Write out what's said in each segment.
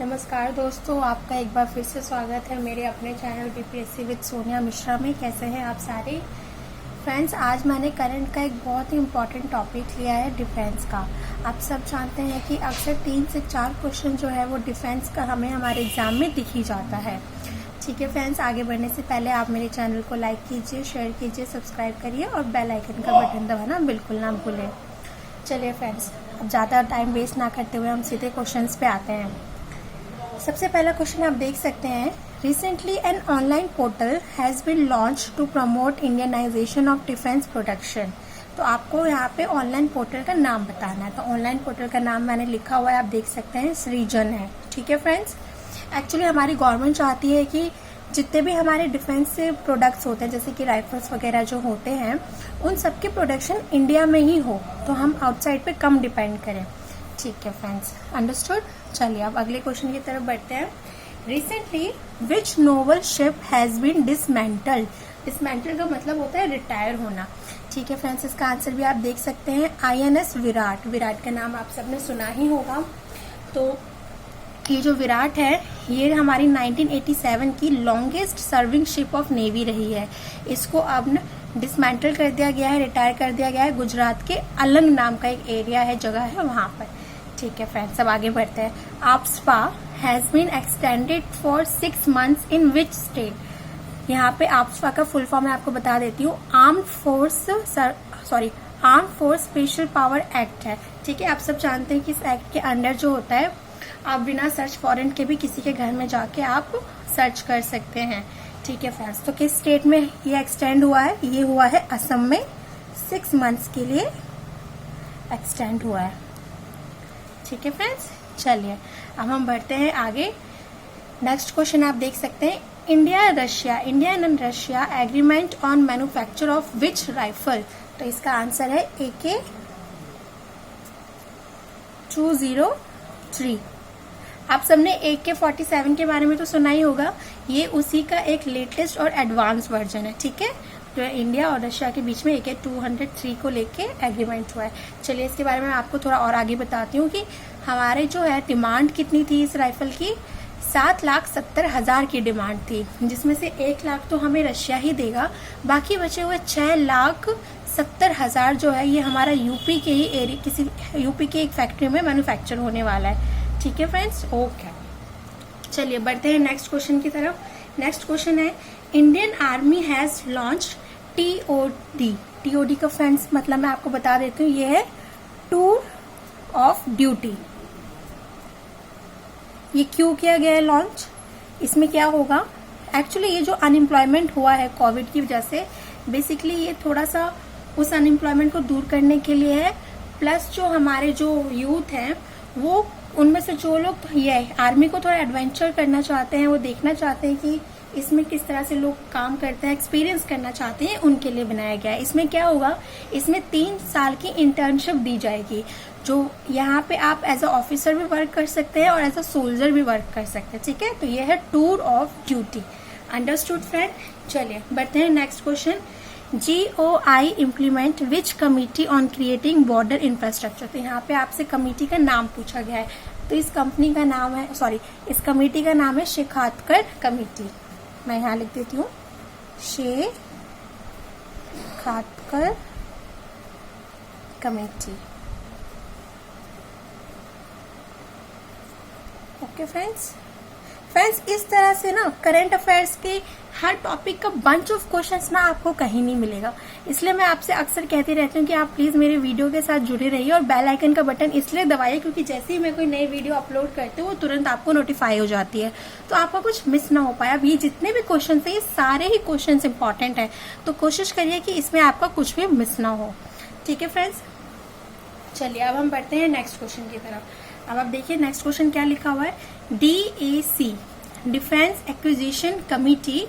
नमस्कार दोस्तों, आपका एक बार फिर से स्वागत है मेरे अपने channel BPSC with Sonia Mishra में। कैसे हैं आप सारे फ्रेंड्स। आज मैंने करंट का एक बहुत ही इम्पोर्टेंट टॉपिक लिया है, डिफेंस का। आप सब जानते हैं कि अक्सर 3 से 4 क्वेश्चन जो है वो डिफेंस का हमें हमारे एग्जाम में दिख ही जाता है। ठीक है फ्रेंड्स, आगे बढ़ने से पहले आप मेरे चैनल को लाइक कीजिए, शेयर कीजिए, सब्सक्राइब करिए और बेल आइकन का बटन दबाना बिल्कुल ना भूलें। चलिए फ्रेंड्स, अब ज़्यादा टाइम वेस्ट ना करते हुए हम सीधे क्वेश्चंस पे आते हैं। सबसे पहला क्वेश्चन आप देख सकते हैं, recently an online portal has been launch to promote Indianisation of defence production. तो आपको यहाँ पे ऑनलाइन पोर्टल का नाम बताना है। तो ऑनलाइन पोर्टल का नाम मैंने लिखा हुआ है, आप देख सकते हैं, सृजन है। ठीक है फ्रेंड्स, एक्चुअली हमारी गवर्नमेंट चाहती है कि जितने भी हमारे डिफेंस से प्रोडक्ट्स होते हैं, जैसे कि राइफल्स वगैरह जो होते हैं, उन सबकी प्रोडक्शन इंडिया में ही हो, तो हम आउटसाइड पे कम डिपेंड करें। ठीक है फ्रेंड्स, अंडरस्टूड। चलिए अब अगले क्वेश्चन की तरफ बढ़ते हैं। Recently which naval ship has been dismantled. Dismantle का मतलब होता है रिटायर होना। ठीक है फ्रेंड्स, इसका आंसर भी आप देख सकते हैं, INS विराट। विराट का नाम आप सबने सुना ही होगा। तो ये जो विराट है, ये हमारी 1987 की longest serving ship of navy रही है। इसको अब डिसमेंटल कर दिया गया है, रिटायर कर दिया गया है। गुजरात के अलंग नाम का एक एरिया है, जगह है वहां पर। ठीक है फ्रेंड्स, अब आगे बढ़ते हैं। AFSPA has been extended for 6 months in which state. यहाँ पे AFSPA का फुल फॉर्म मैं आपको बता देती हूँ, armed force special power act है। ठीक है, आप सब जानते हैं कि इस एक्ट के अंडर जो होता है, आप बिना सर्च वारंट के भी किसी के घर में जाके आप सर्च कर सकते हैं। ठीक है फ्रेंड्स, तो किस स्टेट में ये एक्सटेंड हुआ है? ये हुआ है असम में, 6 months के लिए एक्सटेंड हुआ है। ठीक है फ्रेंड्स, चलिए अब हम बढ़ते हैं आगे। नेक्स्ट क्वेश्चन आप देख सकते हैं, India and Russia agreement on manufacture of which rifle. तो इसका आंसर है AK 203। आप सबने AK-47 के बारे में तो सुना ही होगा, ये उसी का एक लेटेस्ट और एडवांस वर्जन है। ठीक है, जो इंडिया और रशिया के बीच में AK-203 को लेके एग्रीमेंट हुआ है। चलिए इसके बारे में आपको थोड़ा और आगे बताती हूँ कि हमारे जो है डिमांड कितनी थी इस राइफल की। 7,70,000 की डिमांड थी, जिसमें से 1 लाख तो हमें रशिया ही देगा, बाकी बचे हुए 6,70,000 जो है ये हमारा यूपी के ही एरिया, किसी यूपी के एक फैक्ट्री में मैन्युफैक्चर होने वाला है। ठीक है फ्रेंड्स, ओके। चलिए बढ़ते हैं नेक्स्ट क्वेश्चन की तरफ। नेक्स्ट क्वेश्चन है, Indian army has launch TOD का फ्रेंड्स मतलब मैं आपको बता देती हूँ, ये है टूर ऑफ ड्यूटी। ये क्यों किया गया है लॉन्च? इसमें क्या होगा, एक्चुअली ये जो अनएम्प्लॉयमेंट हुआ है कोविड की वजह से, बेसिकली ये थोड़ा सा उस अनएम्प्लॉयमेंट को दूर करने के लिए है। प्लस जो हमारे जो यूथ हैं, वो उनमें से जो लोग ये आर्मी को थोड़ा एडवेंचर करना चाहते हैं, वो देखना चाहते हैं कि इसमें किस तरह से लोग काम करते हैं, एक्सपीरियंस करना चाहते हैं, उनके लिए बनाया गया है। इसमें क्या होगा, इसमें 3 साल की इंटर्नशिप दी जाएगी, जो यहाँ पे आप एज अ ऑफिसर भी वर्क कर सकते हैं और एज अ सोल्जर भी वर्क कर सकते हैं। ठीक है, तो ये है tour of duty. Understood friend. चलिए बढ़ते हैं next question. GOI implement which committee on creating border infrastructure. तो यहाँ पे आपसे कमिटी का नाम पूछा गया है, तो इस कंपनी का नाम है, इस कमिटी का नाम है शेखातकर कमिटी। मैं यहाँ लिख देती हूँ, शेखातकर कमेटी। ओके फ्रेंड्स, इस तरह से ना करंट अफेयर्स के हर टॉपिक का बंच ऑफ क्वेश्चंस ना आपको कहीं नहीं मिलेगा। इसलिए मैं आपसे अक्सर कहती रहती हूँ कि आप प्लीज मेरे वीडियो के साथ जुड़े रहिए और बेल आइकन का बटन इसलिए दबाइए क्योंकि जैसे ही मैं कोई नई वीडियो अपलोड करती हूँ वो तुरंत आपको नोटिफाई हो जाती है, तो आपका कुछ मिस ना हो पाए। अब ये जितने भी क्वेश्चन है, ये सारे ही क्वेश्चन इंपॉर्टेंट है, तो कोशिश करिए कि इसमें आपका कुछ भी मिस ना हो। ठीक है फ्रेंड्स, चलिए अब हम बढ़ते हैं नेक्स्ट क्वेश्चन की तरफ। अब आप देखिए नेक्स्ट क्वेश्चन क्या लिखा हुआ है, DAC defence acquisition committee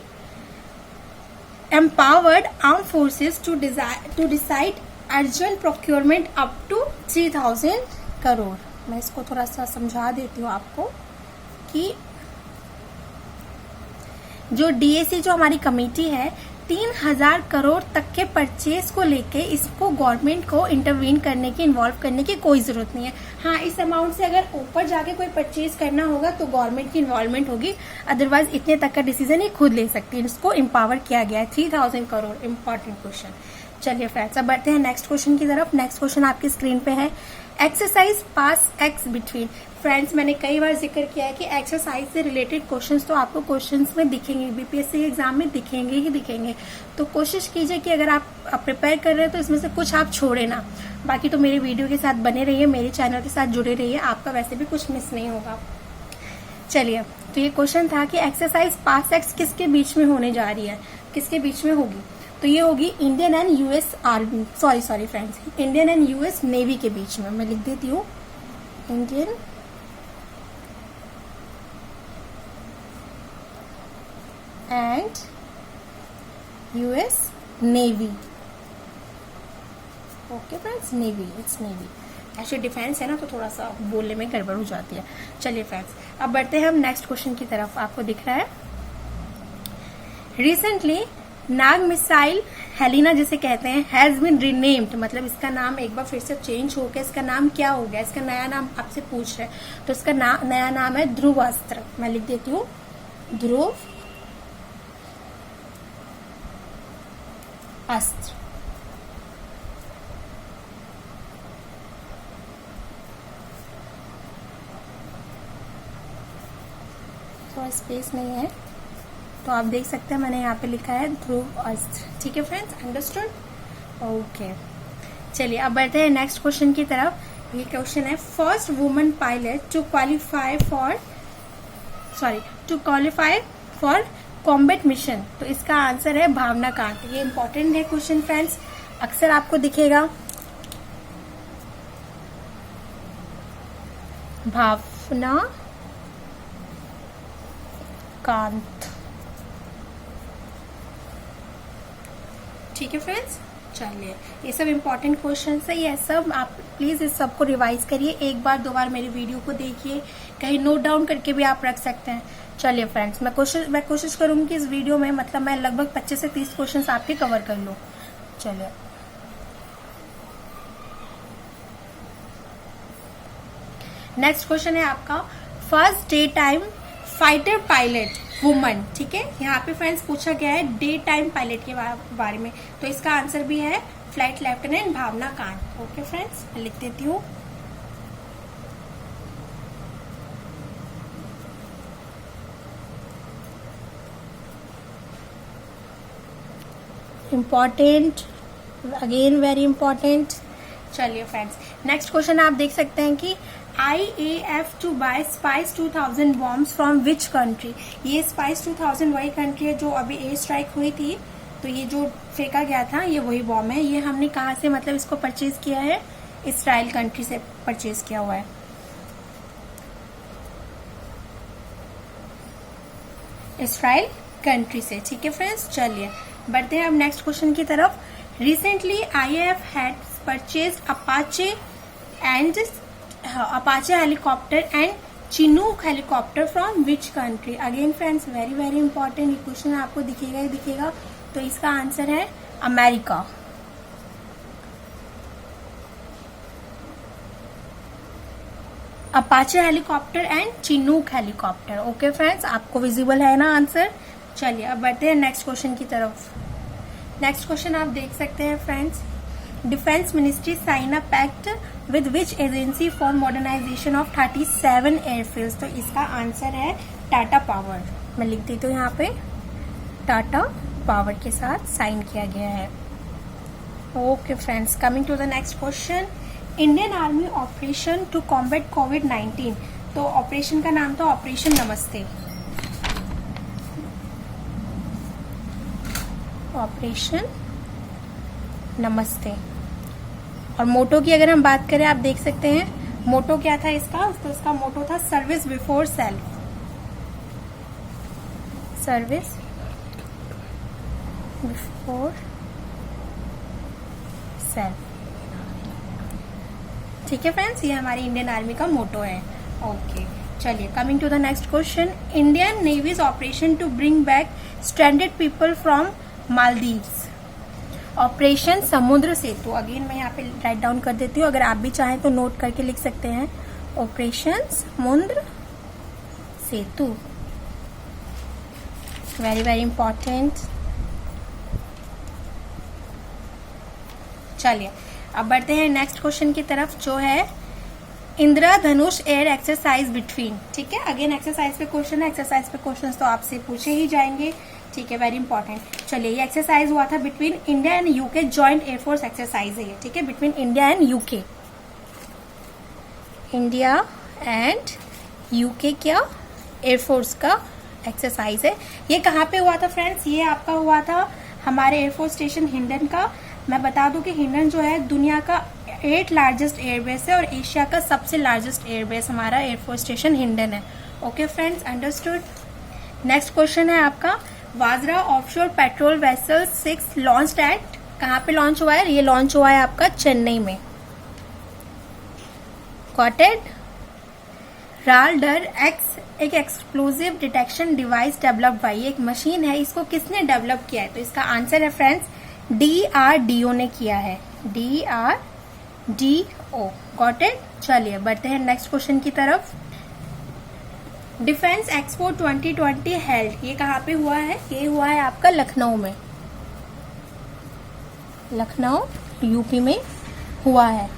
empowered armed forces to decide urgent procurement up to 3,000 crore. मैं इसको थोड़ा सा समझा देती हूँ आपको कि जो DAC जो हमारी कमेटी है, 3,000 करोड़ तक के परचेज को लेके इसको गवर्नमेंट को इंटरवीन करने की, इन्वॉल्व करने की कोई जरूरत नहीं है। हाँ, इस अमाउंट से अगर ऊपर जाके कोई परचेज करना होगा तो गवर्नमेंट की इन्वॉल्वमेंट होगी, अदरवाइज इतने तक का डिसीजन ये खुद ले सकती है। इसको एम्पावर किया गया है। 3,000 करोड़, इंपॉर्टेंट क्वेश्चन। चलिए फ्रेंड्स, अब बढ़ते हैं नेक्स्ट क्वेश्चन की तरफ। नेक्स्ट क्वेश्चन आपकी स्क्रीन पे है, एक्सरसाइज पास एक्स बिटवीन। फ्रेंड्स, मैंने कई बार जिक्र किया है कि एक्सरसाइज से रिलेटेड क्वेश्चंस तो आपको क्वेश्चंस में दिखेंगे, बीपीएससी एग्जाम में दिखेंगे ही दिखेंगे। तो कोशिश कीजिए कि अगर आप प्रिपेयर कर रहे हैं तो इसमें से कुछ आप छोड़े ना। बाकी तो मेरे वीडियो के साथ बने रहिए, मेरे चैनल के साथ जुड़े रहिए, आपका वैसे भी कुछ मिस नहीं होगा। चलिए, तो ये क्वेश्चन था कि एक्सरसाइज पास एक्स किसके बीच में होने जा रही है, किसके बीच में होगी? तो ये होगी Indian and US army, sorry friends, Indian and US navy के बीच में। मैं लिख देती हूँ, Indian and US navy. Okay friends, navy, it's navy. Actually defence है ना, तो थोड़ा सा बोलने में गड़बड़ हो जाती है। चलिए फ्रेंड्स, अब बढ़ते हैं हम नेक्स्ट क्वेश्चन की तरफ। आपको दिख रहा है, रिसेंटली नाग मिसाइल हेलिना जिसे कहते हैं हैज बीन रीनेम्ड, मतलब इसका नाम एक बार फिर से चेंज हो गया। इसका नाम क्या हो गया? इसका नया नाम आपसे पूछ रहे हैं, तो इसका नया नाम है ध्रुव अस्त्र। मैं लिख देती हूँ, ध्रुव अस्त्र। थोड़ा स्पेस नहीं है तो आप देख सकते हैं, मैंने यहाँ पे लिखा है ध्रुव अस्त्र। ठीक है फ्रेंड्स, अंडरस्टूड? ओके, चलिए अब बढ़ते हैं नेक्स्ट क्वेश्चन की तरफ। ये क्वेश्चन है, first woman pilot to qualify for combat mission. तो इसका आंसर है भावना कांत। ये इंपॉर्टेंट है क्वेश्चन फ्रेंड्स, अक्सर आपको दिखेगा। भावना कांत। ठीक है फ्रेंड्स, चलिए, ये सब इंपॉर्टेंट क्वेश्चन है। ये सब आप प्लीज इस सबको रिवाइज करिए, एक बार दो बार मेरी वीडियो को देखिए, कहीं नोट डाउन करके भी आप रख सकते हैं। चलिए फ्रेंड्स, मैं कोशिश करूंगी कि इस वीडियो में मतलब मैं लगभग 25 से 30 क्वेश्चन आपके कवर कर लूं। चलिए, नेक्स्ट क्वेश्चन है आपका, first day time fighter pilot woman. ठीक है, यहाँ पे फ्रेंड्स पूछा गया है डे टाइम पायलट के बारे में, तो इसका आंसर भी है फ्लाइट लेफ्टिनेंट भावना कांत। ओके फ्रेंड्स, मैं लिख देती हूँ। Important, again very important. चलिए फ्रेंड्स, नेक्स्ट क्वेश्चन आप देख सकते हैं कि IAF to buy Spice 2000 bombs from which country। ये Spice 2000 वही कंट्री है जो अभी एयर स्ट्राइक हुई थी, तो ये जो फेंका गया था ये वही बॉम्ब है। ये हमने कहाँ से मतलब इसको परचेज किया है? इसराइल कंट्री से परचेज किया हुआ है। इसराइल कंट्री से। ठीक है फ्रेंड्स, चलिए बढ़ते हैं अब नेक्स्ट क्वेश्चन की तरफ। Recently IAF had purchase Apache helicopter and Chinook helicopter from which country. Again friends, very very important, ये क्वेश्चन आपको दिखेगा ही दिखेगा। तो इसका आंसर है America. Apache helicopter and Chinook helicopter. Okay friends, आपको विजिबल है ना आंसर? चलिए अब बढ़ते हैं नेक्स्ट क्वेश्चन की तरफ। नेक्स्ट क्वेश्चन आप देख सकते हैं friends, defence ministry sign a pact with which agency for modernisation of 37 airfields. तो इसका आंसर है टाटा पावर। मैं लिख देती हूँ यहाँ पे, टाटा पावर के साथ साइन किया गया है। Okay friends, coming to the next question, Indian army operation to combat कोविड-19। तो ऑपरेशन का नाम था ऑपरेशन नमस्ते। ऑपरेशन नमस्ते। और मोटो की अगर हम बात करें, आप देख सकते हैं मोटो क्या था इसका? तो इसका मोटो था service before self. Service before self. ठीक है फ्रेंड्स, ये हमारी इंडियन आर्मी का मोटो है। ओके, चलिए coming to the next question, Indian navy's operation to bring back stranded people from Maldives. Operation Samudra Setu, again मैं यहाँ पे राइट डाउन कर देती हूँ, अगर आप भी चाहें तो नोट करके लिख सकते हैं। ऑपरेशन समुद्र सेतु, वेरी वेरी इंपॉर्टेंट। चलिए अब बढ़ते हैं नेक्स्ट क्वेश्चन की तरफ, जो है इंद्रधनुष एयर एक्सरसाइज बिटवीन। ठीक है, अगेन एक्सरसाइज पे क्वेश्चन है, एक्सरसाइज पे क्वेश्चन तो आपसे पूछे ही जाएंगे। ठीक है, वेरी इंपॉर्टेंट। चलिए, ये एक्सरसाइज हुआ था between India and UK, joint air force exercise है ये। ठीक है, between India and UK, India and UK क्या एयरफोर्स का एक्सरसाइज है। ये कहाँ पे हुआ था फ्रेंड्स? ये आपका हुआ था हमारे एयरफोर्स स्टेशन हिंडन का। मैं बता दूं कि हिंडन जो है दुनिया का 8th लार्जेस्ट एयरबेस है और एशिया का सबसे लार्जेस्ट एयरबेस हमारा एयरफोर्स स्टेशन हिंडन है। Okay friends, understood. Next question है आपका, Vajra offshore patrol vessel 6 launched at, कहाँ पे लॉन्च हुआ है? ये लॉन्च हुआ है आपका चेन्नई में। Got it? रालडर एक्स एक explosive detection device develop by, एक मशीन है, इसको किसने डेवलप किया है? तो इसका आंसर है फ्रेंड्स DRDO ने किया है, DRDO। Got it? चलिए बढ़ते हैं नेक्स्ट क्वेश्चन की तरफ। डिफेंस एक्सपो 2020 हेल्ड, ये कहाँ पे हुआ है? ये हुआ है आपका लखनऊ में, लखनऊ यूपी में हुआ है।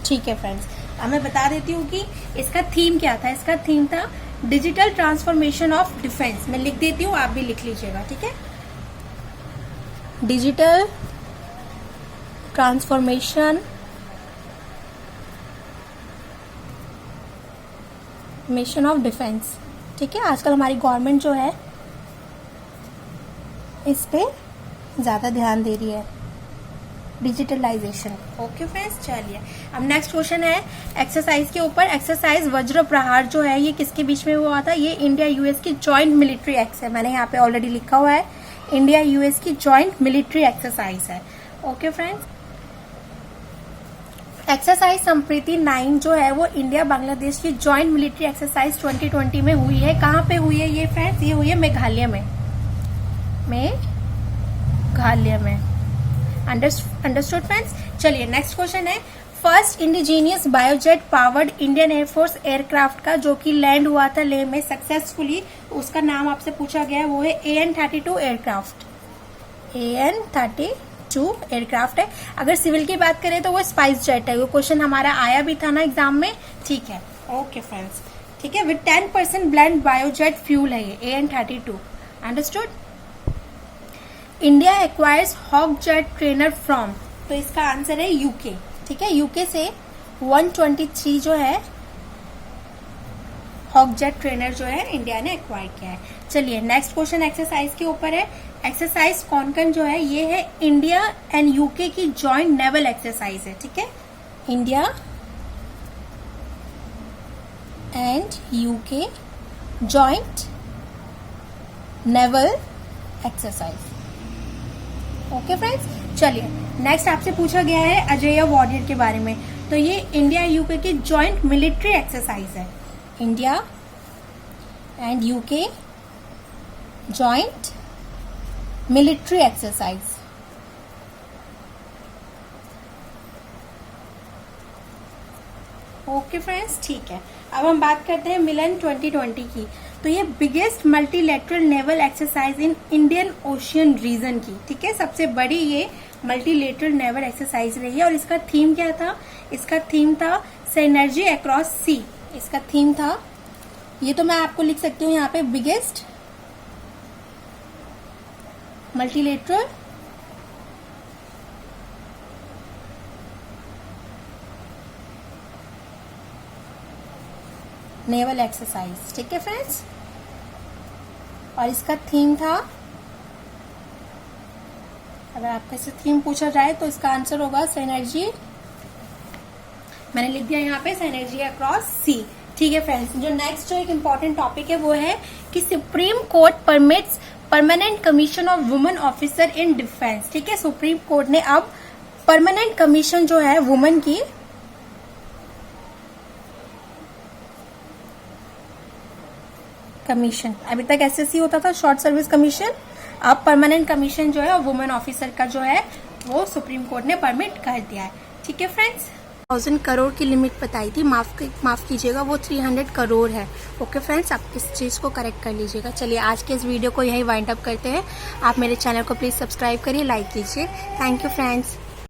ठीक है फ्रेंड्स, अब मैं बता देती हूँ कि इसका थीम क्या था। इसका थीम था डिजिटल ट्रांसफॉर्मेशन ऑफ डिफेंस। मैं लिख देती हूँ, आप भी लिख लीजिएगा। ठीक है, digital transformation mission of defence. ठीक है, आजकल हमारी गवर्नमेंट जो है इस पे ज्यादा ध्यान दे रही है, डिजिटलाइजेशन। ओके फ्रेंड्स, चलिए अब नेक्स्ट क्वेश्चन है एक्सरसाइज के ऊपर। एक्सरसाइज वज्र प्रहार जो है ये किसके बीच में हुआ था? ये इंडिया यूएस की जॉइंट मिलिट्री एक्स है, मैंने यहाँ पे ऑलरेडी लिखा हुआ है, इंडिया यूएस की जॉइंट मिलिट्री एक्सरसाइज है। ओके फ्रेंड्स, एक्सरसाइज संप्रीति 9 जो है वो इंडिया बांग्लादेश की जॉइंट मिलिट्री एक्सरसाइज 2020 में हुई है। कहाँ पे हुई है ये फ्रेंड्स? ये हुई है मेघालय में, मेघालय में। Understood friends. चलिए नेक्स्ट क्वेश्चन है, first indigenous biojet powered Indian air force aircraft का जो कि लैंड हुआ था लेह में सक्सेसफुली, उसका नाम आपसे पूछा गया है, वो है AN-32 एयरक्राफ्ट। AN-32 एयरक्राफ्ट है। अगर सिविल की बात करें तो वो स्पाइस जेट है, वो क्वेश्चन हमारा आया भी था ना एग्जाम में। ठीक है, ओके फ्रेंड्स, ठीक है, विद 10% ब्लेंड बायोजेट फ्यूल है ये AN-32। Understood. India acquires Hawk jet trainer from, तो इसका आंसर है यूके। ठीक है, यूके से 123 जो है हॉक जेट ट्रेनर जो है इंडिया ने एक्वायर किया है। चलिए नेक्स्ट क्वेश्चन एक्सरसाइज के ऊपर है। एक्सरसाइज कॉन्कन जो है ये है इंडिया एंड यूके की जॉइंट नेवल एक्सरसाइज है। ठीक है, India and UK joint naval exercise. Okay friends, चलिए नेक्स्ट आपसे पूछा गया है अजेय वॉरियर के बारे में। तो ये इंडिया यूके की जॉइंट मिलिट्री एक्सरसाइज है, India and UK joint military exercise. Okay friends, ठीक है, अब हम बात करते हैं मिलन 2020 की। तो ये biggest multilateral naval exercise in Indian Ocean region की। ठीक है, सबसे बड़ी ये मल्टीलेटरल नेवल एक्सरसाइज रही है। और इसका थीम क्या था? इसका थीम था सिनर्जी अक्रॉस सी। इसका थीम था, ये तो मैं आपको लिख सकती हूँ यहाँ पे, बिगेस्ट मल्टीलेटरल नेवल एक्सरसाइज। ठीक है फ्रेंड्स, और इसका थीम था, अगर आपका इससे थीम पूछा जाए तो इसका आंसर होगा सिनर्जी, मैंने लिख दिया यहाँ पे सिनर्जी अक्रॉस सी। ठीक है फ्रेंड्स, जो नेक्स्ट जो एक इम्पॉर्टेंट टॉपिक है वो है कि supreme court permits permanent commission of women officer in defence. ठीक है, सुप्रीम कोर्ट ने अब परमानेंट कमीशन जो है वुमेन की कमीशन, अभी तक एसएससी होता था शॉर्ट सर्विस कमीशन, अब परमानेंट कमीशन जो है वुमेन ऑफिसर का जो है वो सुप्रीम कोर्ट ने परमिट कर दिया है। ठीक है फ्रेंड्स, 1000 करोड़ की लिमिट बताई थी, माफ कीजिएगा, वो 300 करोड़ है। ओके फ्रेंड्स, आप इस चीज़ को करेक्ट कर लीजिएगा। चलिए आज के इस वीडियो को यही वाइंड अप करते हैं। आप मेरे चैनल को प्लीज़ सब्सक्राइब करिए, लाइक कीजिए। Thank you friends.